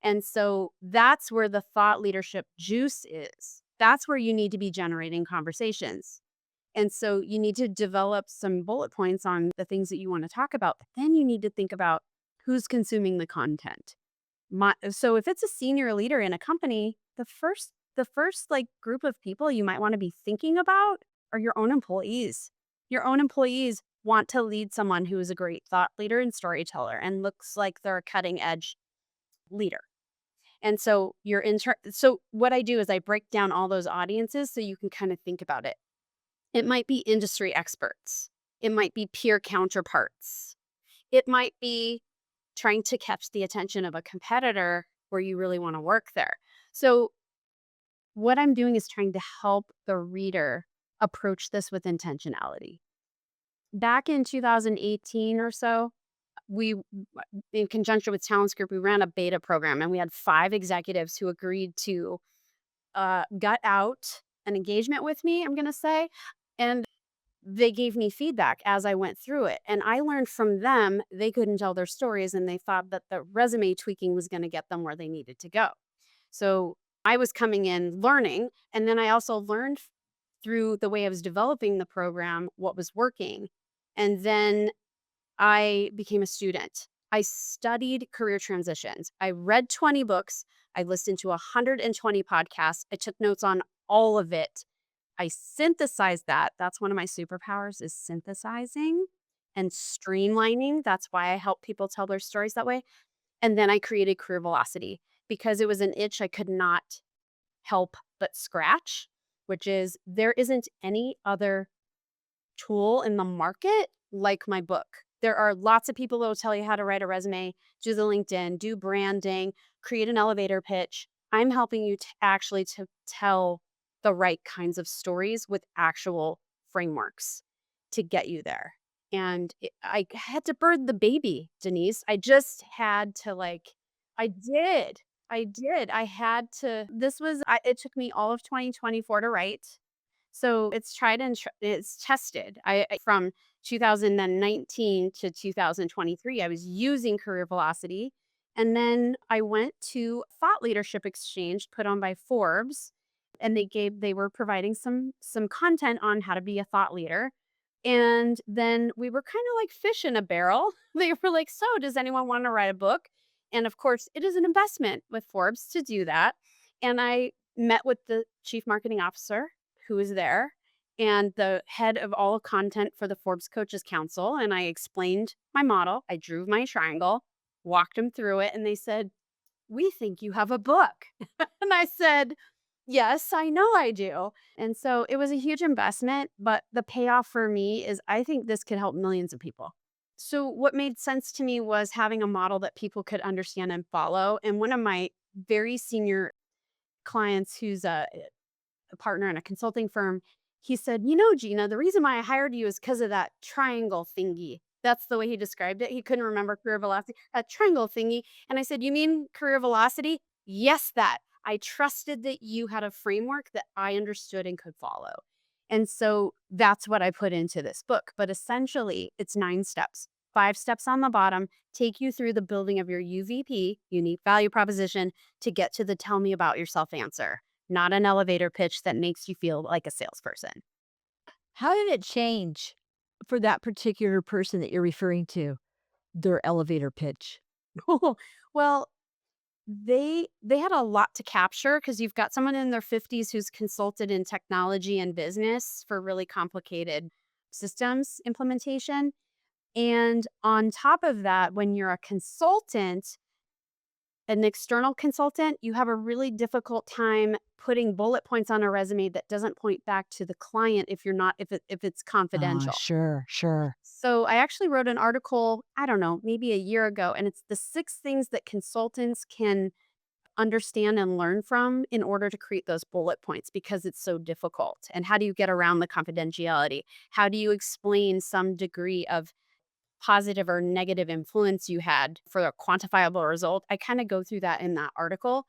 And so that's where the thought leadership juice is. That's where you need to be generating conversations. And so you need to develop some bullet points on the things that you want to talk about. But then you need to think about who's consuming the content. So if it's a senior leader in a company, the first like group of people you might want to be thinking about are your own employees. Your own employees want to lead someone who is a great thought leader and storyteller and looks like they're a cutting edge leader. And so so what I do is I break down all those audiences so you can kind of think about it. It might be industry experts. It might be peer counterparts. It might be trying to catch the attention of a competitor where you really want to work there. So, what I'm doing is trying to help the reader approach this with intentionality. Back in 2018 or so, in conjunction with Talents Group, we ran a beta program and we had 5 executives who agreed to gut out an engagement with me, I'm going to say. And they gave me feedback as I went through it, and I learned from them they couldn't tell their stories, and they thought that the resume tweaking was gonna get them where they needed to go. So, I was coming in learning, and then I also learned through the way I was developing the program what was working, and then I became a student. I studied career transitions. I read 20 books. I listened to 120 podcasts. I took notes on all of it. I synthesize that. That's one of my superpowers is synthesizing and streamlining. That's why I help people tell their stories that way. And then I created Career Velocity because it was an itch I could not help but scratch, which is there isn't any other tool in the market like my book. There are lots of people that will tell you how to write a resume, do the LinkedIn, do branding, create an elevator pitch. I'm helping you to actually to tell the right kinds of stories with actual frameworks to get you there. And I had to birth the baby, Denise. I just had to I did. I did. I had to. It took me all of 2024 to write. So it's tried and it's tested. From 2019 to 2023, I was using Career Velocity, and then I went to Thought Leadership Exchange put on by Forbes, and they were providing some content on how to be a thought leader. And then we were kind of like fish in a barrel. They were like, "So, does anyone want to write a book?" And of course, it is an investment with Forbes to do that. And I met with the chief marketing officer who was there and the head of all content for the Forbes Coaches Council. And I explained my model. I drew my triangle, walked them through it, and they said, "We think you have a book." And I said, "Yes, I know I do." And so it was a huge investment, but the payoff for me is I think this could help millions of people. So what made sense to me was having a model that people could understand and follow. And one of my very senior clients who's a partner in a consulting firm, he said, Gina, the reason why I hired you is because of that triangle thingy." That's the way he described it. He couldn't remember career velocity, a triangle thingy. And I said, "You mean career velocity?" "Yes, that. I trusted that you had a framework that I understood and could follow." And so that's what I put into this book. But essentially, it's 9 steps. 5 steps on the bottom take you through the building of your UVP, unique value proposition, to get to the tell me about yourself answer. not an elevator pitch that makes you feel like a salesperson.
How did it change for that particular person that you're referring to, their elevator pitch?
Well, they had a lot to capture because you've got someone in their 50s who's consulted in technology and business for really complicated systems implementation. And on top of that, when you're a consultant, an external consultant, you have a really difficult time putting bullet points on a resume that doesn't point back to the client if you're not if it's
Ah,
confidential.
sure, sure.
So I actually wrote an article, I don't know, maybe a year ago, and it's the 6 things that consultants can understand and learn from in order to create those bullet points because it's so difficult. And how do you get around the confidentiality? How do you explain some degree of positive or negative influence you had for a quantifiable result? I kind of go through that in that article.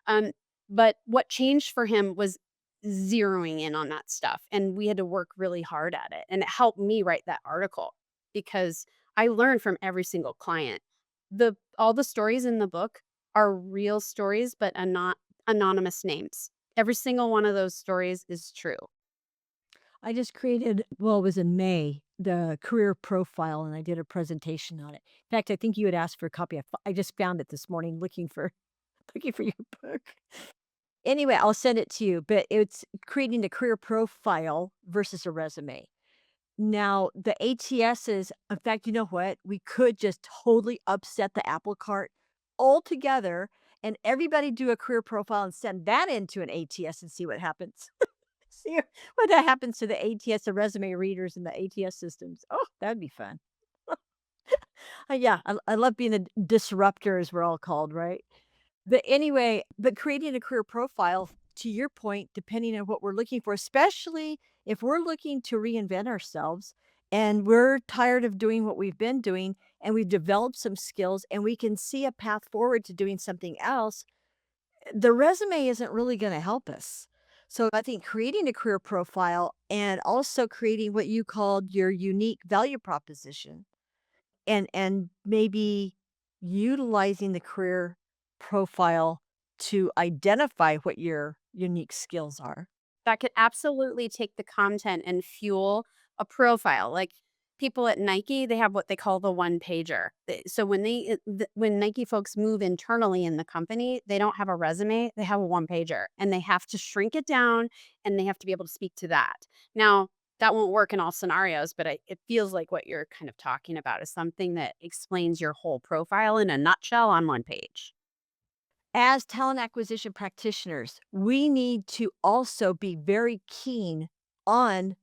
Um, but what changed for him was zeroing in on that stuff, and we had to work really hard at it, and it helped me write that article because I learned from every single client. The all the stories in the book are real stories, but are not anonymous names. Every single one of those stories is true.
I just created, well, it was in May, the career profile, and I did a presentation on it. In fact, I think you had asked for a copy. I just found it this morning looking for looking for your book. Anyway, I'll send it to you, but it's creating a career profile versus a resume. Now, the ATSs, in fact, you know what? We could just totally upset the apple cart altogether and everybody do a career profile and send that into an ATS and see what happens. See what that happens to the ATS, the resume readers and the ATS systems. Oh, that'd be fun. Yeah, I love being a disruptor, as we're all called, right? But anyway, but creating a career profile, to your point, depending on what we're looking for, especially if we're looking to reinvent ourselves and we're tired of doing what we've been doing and we've developed some skills and we can see a path forward to doing something else, the resume isn't really going to help us. So I think creating a career profile and also creating what you called your unique value proposition and maybe utilizing the career profile to identify what your unique skills are.
That could absolutely take the content and fuel a profile. Like people at Nike, they have what they call the one pager. So when when Nike folks move internally in the company, they don't have a resume, they have a one pager and they have to shrink it down and they have to be able to speak to that. Now, that won't work in all scenarios, but it feels like what you're kind of talking about is something that explains your whole profile in a nutshell on one page.
As talent acquisition practitioners, we need to also be very keen on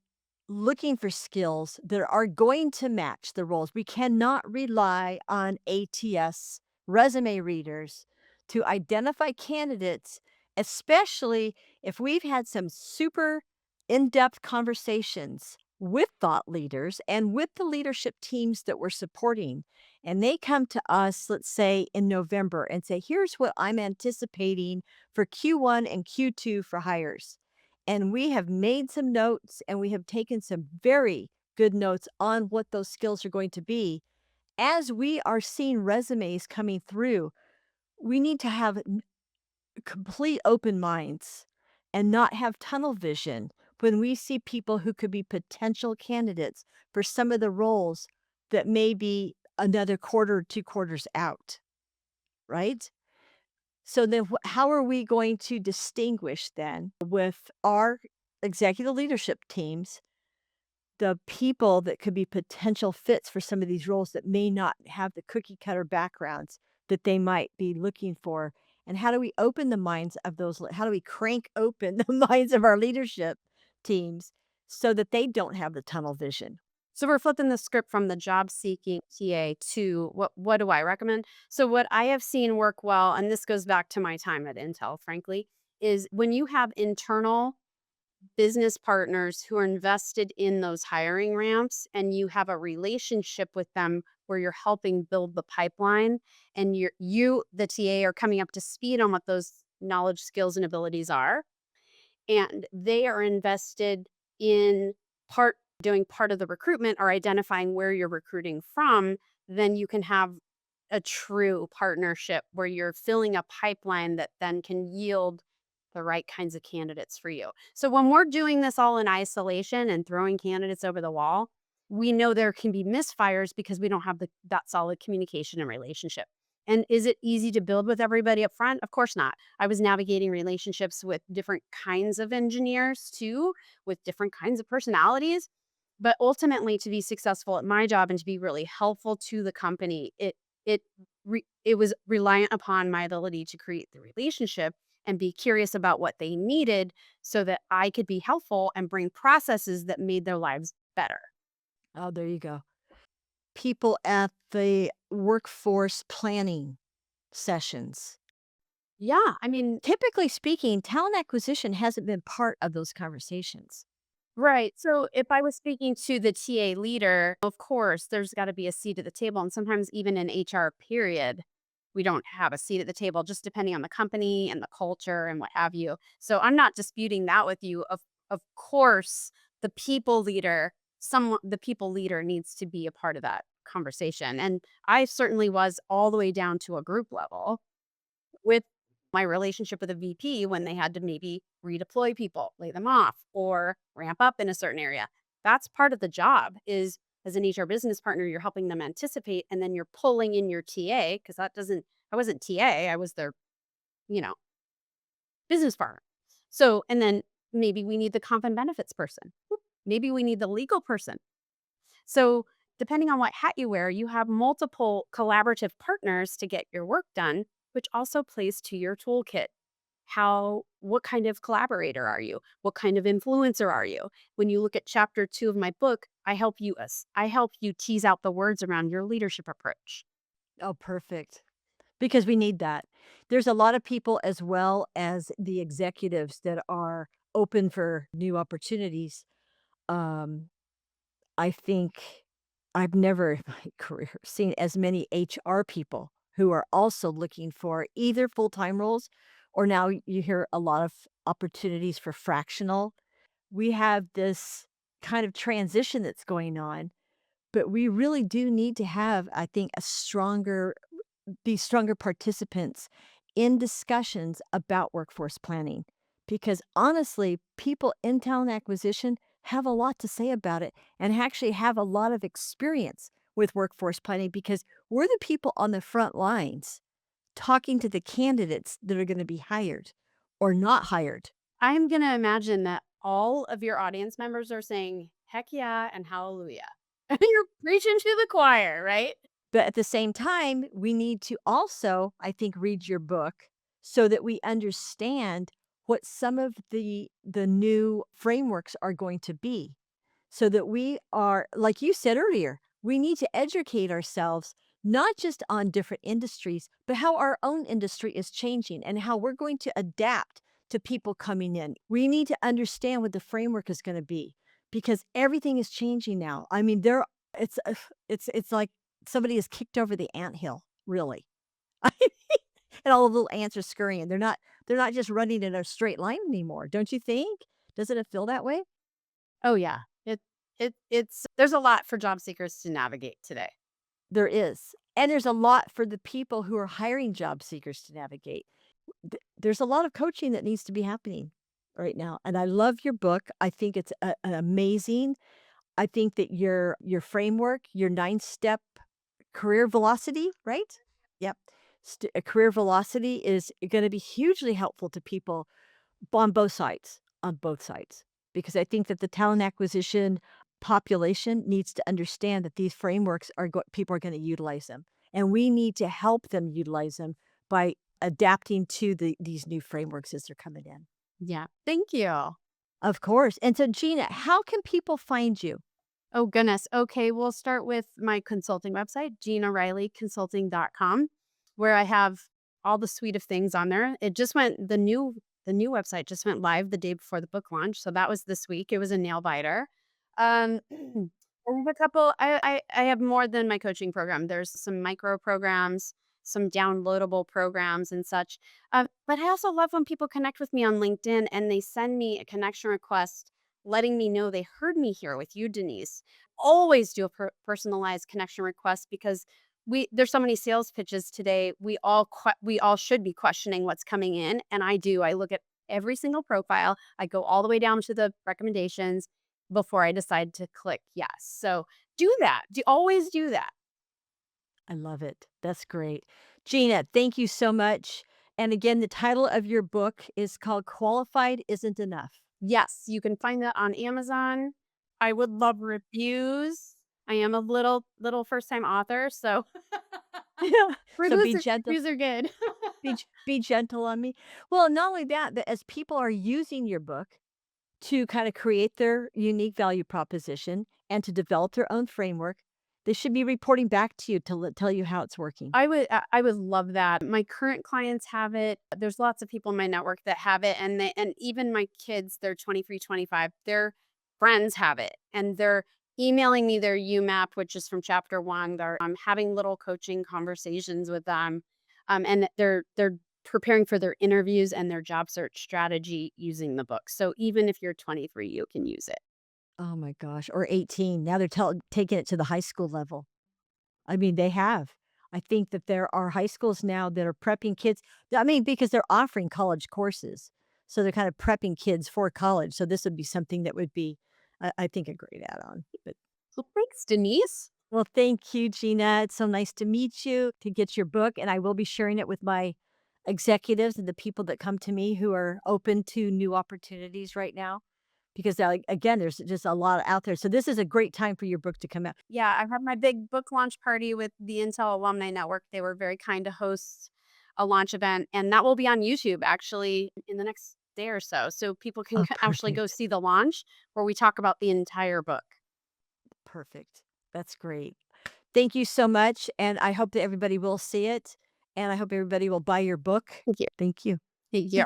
looking for skills that are going to match the roles. We cannot rely on ATS resume readers to identify candidates, especially if we've had some super in depth conversations with thought leaders and with the leadership teams that we're supporting. And they come to us, let's say in November, and say, here's what I'm anticipating for Q1 and Q2 for hires. And we have made some notes and we have taken some very good notes on what those skills are going to be. As we are seeing resumes coming through, we need to have complete open minds and not have tunnel vision when we see people who could be potential candidates for some of the roles that may be another quarter, 2 quarters out, right? So then how are we going to distinguish then with our executive leadership teams, the people that could be potential fits for some of these roles that may not have the cookie cutter backgrounds that they might be looking for? And how do we open the minds of those? How do we crank open the minds of our leadership teams so that they don't have the tunnel vision?
So we're flipping the script from the job seeking TA to what do I recommend? So what I have seen work well, and this goes back to my time at Intel, frankly, is when you have internal business partners who are invested in those hiring ramps and you have a relationship with them where you're helping build the pipeline and the TA are coming up to speed on what those knowledge, skills, and abilities are and they are invested in part doing part of the recruitment or identifying where you're recruiting from, then you can have a true partnership where you're filling a pipeline that then can yield the right kinds of candidates for you. So when we're doing this all in isolation and throwing candidates over the wall, we know there can be misfires because we don't have that solid communication and relationship. And is it easy to build with everybody up front? Of course not. I was navigating relationships with different kinds of engineers too, with different kinds of personalities. But ultimately, to be successful at my job and to be really helpful to the company, it was reliant upon my ability to create the relationship and be curious about what they needed so that I could be helpful and bring processes that made their lives better.
Oh, there you go. People at the workforce planning sessions.
Yeah, I mean,
Typically speaking, talent acquisition hasn't been part of those conversations.
right. So if I was speaking to the TA leader, of course, there's got to be a seat at the table. And sometimes, even in HR, period, we don't have a seat at the table, just depending on the company and the culture and what have you. So I'm not disputing that with you. Of course, the people leader needs to be a part of that conversation. And I certainly was all the way down to a group level with my relationship with a VP when they had to maybe redeploy people, lay them off, or ramp up in a certain area. That's part of the job is as an HR business partner, you're helping them anticipate and then you're pulling in your TA because I wasn't TA, I was their, you know, business partner. So, and then maybe we need the comp and benefits person. Maybe we need the legal person. So, depending on what hat you wear, you have multiple collaborative partners to get your work done, which also plays to your toolkit. What kind of collaborator are you? What kind of influencer are you? When you look at chapter 2 of my book, I help you tease out the words around your leadership approach.
Oh, perfect. Because we need that. There's a lot of people as well as the executives that are open for new opportunities. Um, I think I've never in my career seen as many HR people who are also looking for either full-time roles or now you hear a lot of opportunities for fractional. We have this kind of transition that's going on, but we really do need to have, I think, a stronger be stronger participants in discussions about workforce planning because honestly, people in talent acquisition have a lot to say about it and actually have a lot of experience with workforce planning because we're the people on the front lines talking to the candidates that are going to be hired or not hired.
I'm going to imagine that all of your audience members are saying, heck yeah and hallelujah. And you're preaching to the choir, right?
But at the same time, we need to also, I think, read your book so that we understand what some of the new frameworks are going to be. So that we are, like you said earlier, we need to educate ourselves not just on different industries, but how our own industry is changing and how we're going to adapt to people coming in. We need to understand what the framework is going to be because everything is changing now. I mean, it's it's like somebody has kicked over the anthill, really. And all the little ants are scurrying. They're not just running in a straight line anymore, don't you think? Doesn't it feel that way?
Oh yeah. It's there's a lot for job seekers to navigate today.
There is, and there's a lot for the people who are hiring job seekers to navigate. There's a lot of coaching that needs to be happening right now, and I love your book. I think it's amazing. I think that your framework, your 9-step career velocity, right? Yep. A career velocity is gonna be hugely helpful to people on both sides, because I think that the talent acquisition population needs to understand that these frameworks are people are gonna utilize them, and we need to help them utilize them by adapting to these new frameworks as they're coming in.
Yeah. Thank you.
Of course, and so Gina, how can people find you?
Oh, goodness. Okay, we'll start with my consulting website, GinaRileyConsulting.com, where I have all the suite of things on there. The new website just went live the day before the book launch, so that was this week. It was a nail biter. I have a couple I have more than my coaching program. There's some micro programs, some downloadable programs and such. But I also love when people connect with me on LinkedIn and they send me a connection request letting me know they heard me here with you, Denise. Always do a personalized connection request because there's so many sales pitches today. We all should be questioning what's coming in, and I do. I look at every single profile. I go all the way down to the recommendations before I decide to click yes. So do that. Always do that.
I love it. That's great. Gina, thank you so much. And again, the title of your book is called Qualified Isn't Enough.
Yes, you can find that on Amazon. I would love reviews. I am a little first time author, so
So be
reviews are
gentle.
reviews are good.
Be gentle on me. Well, not only that, but as people are using your book to kind of create their unique value proposition and to develop their own framework, they should be reporting back to you to tell you how it's working.
I would love that. My current clients have it. There's lots of people in my network that have it, and even my kids, they're 23, 25. Their friends have it, and they're emailing me their UMAP, which is from chapter 1. They're having little coaching conversations with them, and they're preparing for their interviews and their job search strategy using the book. So even if you're 23, you can use it.
Oh my gosh, or 18. Now they're taking it to the high school level. I mean, they have. I think that there are high schools now that are prepping kids. I mean, because they're offering college courses. So they're kind of prepping kids for college. So this would be something that would be, I think, a great add on. But
So thanks, Denise.
well, thank you, Gina. It's so nice to meet you, to get your book. And I will be sharing it with my executives and the people that come to me who are open to new opportunities right now. Because, again, there's just a lot out there. So this is a great time for your book to come out.
Yeah, I had my big book launch party with the Intel Alumni Network. They were very kind to host a launch event, and that will be on YouTube actually in the next day or so. So people can
Oh,
actually go
perfect.
see the launch where we talk about the entire book.
Perfect. That's great. Thank you so much, and I hope that everybody will see it, and I hope everybody will buy your book.
Thank you.
Thank you.
Thank you.